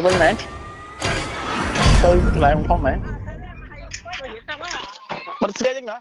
tụi mình mẹ tôi lại không phong mẹ bật xe chứ nữa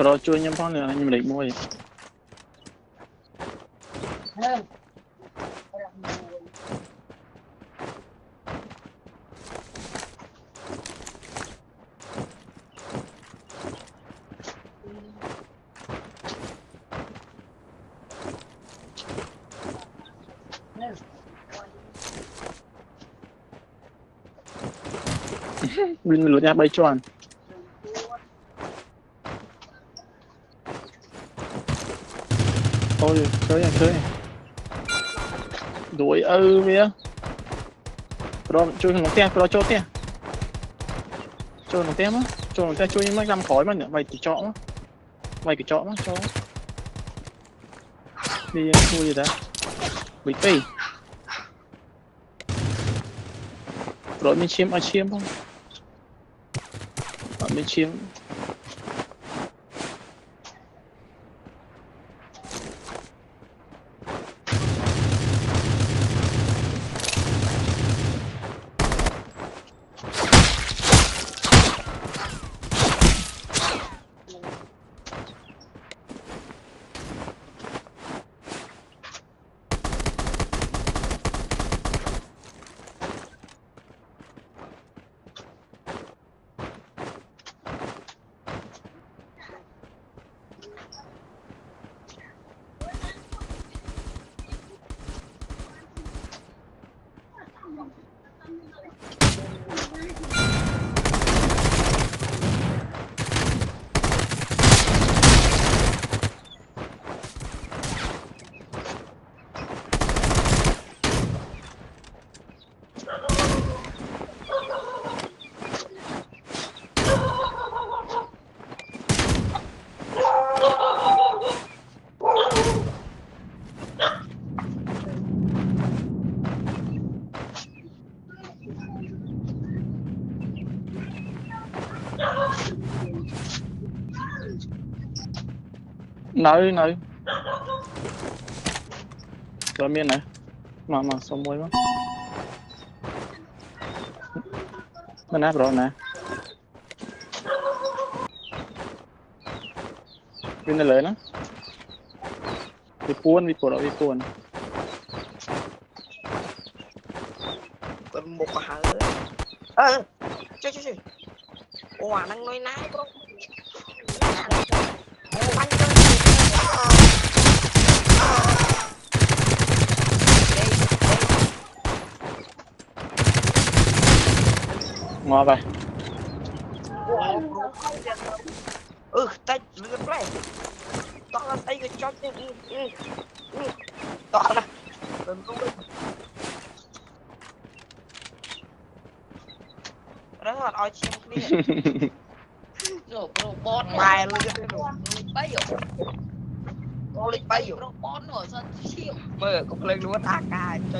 rồi chui nhâm phong này nhưng mà định mua gì mình lột ra bay tròn thôi chơi đuổi vía rồi chui nó te rồi cho te cho nó te á cho nó te chui nhưng mà làm khói mà nữa mày thì chọ á mày cái chọ á cho đi chui gì đó bị tê rồi mình chiếm không mình chiếm nói rồi miên này mà xong muối quá nó nát rồi nè viên này lớn á bị cuốn một quả chơi Ủa đang nói nái bro. Ngon vậy. Tay lừa play. Tao tay cái chót đi. Tao nè. Đó là ai chim kia. Rồi robot Mày lừa cái đồ. bay rồi. Lịch bay rồi. Robot rồi sao chịu. Mơ cũng lên luôn AK cho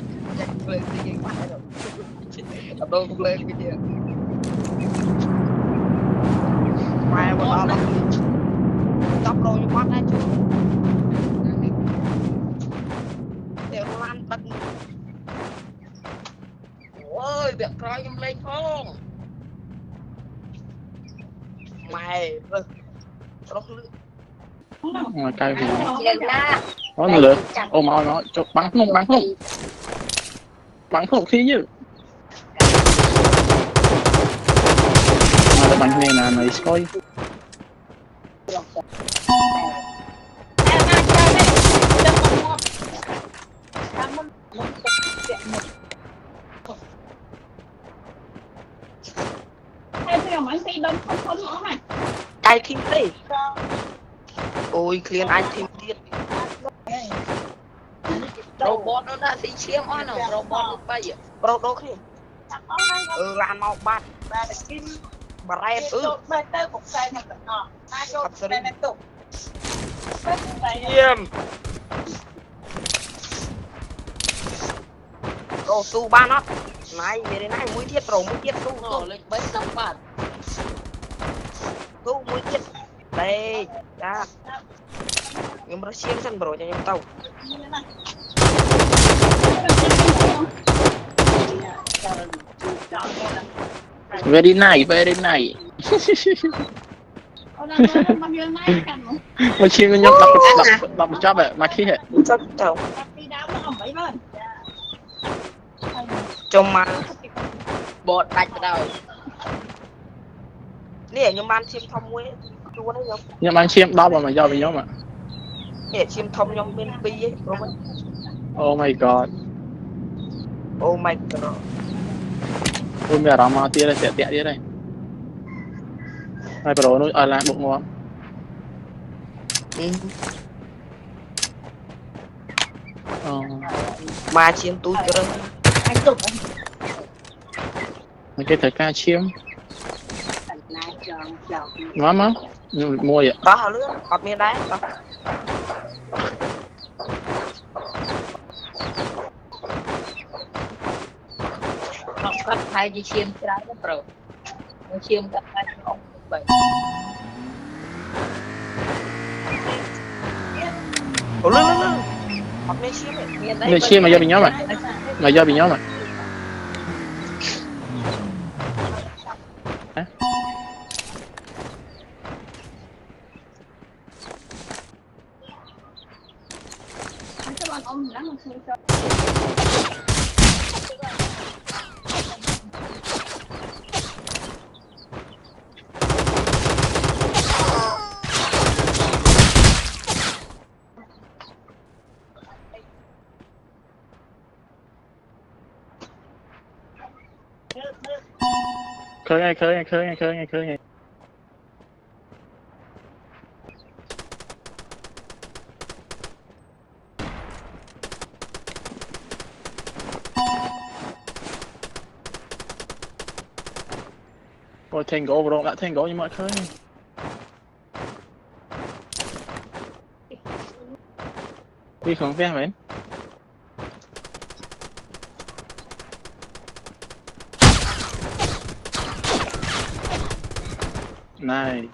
lên đi game bắt rồi. Tập đôi cũng lên cái gì. Mày mà tao tóc đôi như mắt đấy chứ. Đều lan tận. Ôi việc coi em lên không. Mày Ngoài cây thì nó lượt ôm nó cho bắn không khí chứ mà bắn này là này coi ai team đi. Ôi clean ai teamទៀត robot nó đã xí chiếm on rồi robot nó bay rồi. Bro đôi khi làm mau bắt bà rep Fireteam Bro su ba nó này về đây này mũi thiết rồi mũi thiết su Rồi lên bấy năm bạn. su mũi thiết đây ra nhưng mà xiên sân bro cho em tàu very nice mà chiên nó nhóc đập một chắp vậy mà khi hệ cho tàu cho mà Bột đánh rồi. nè nhưng mà anh chim thông ấy chú đấy không nhưng mà anh chiêm đau mà do vì nhóm ạ nè chim thông trong bên pi ấy đúng không oh my god oh my god ôi mẹ rắm mà tia đây tẹt đi đây hai pro nó ở lại bụng ngon mà chim tôi cho cái thời ca chiêm ngon mà mua vậy có hả lứa họp miền đấy có Nó cắt hai đi chiếm trái nó rồi. Nó chiếm cắt hai ông vậy. ủa lứa họp miền chim ấy người chiêm mà do bị nhóm à mà do bị nhóm à khơi ngay ôi thành gỗ rồi đã thành gỗ như mọi khơi đi không vé mến này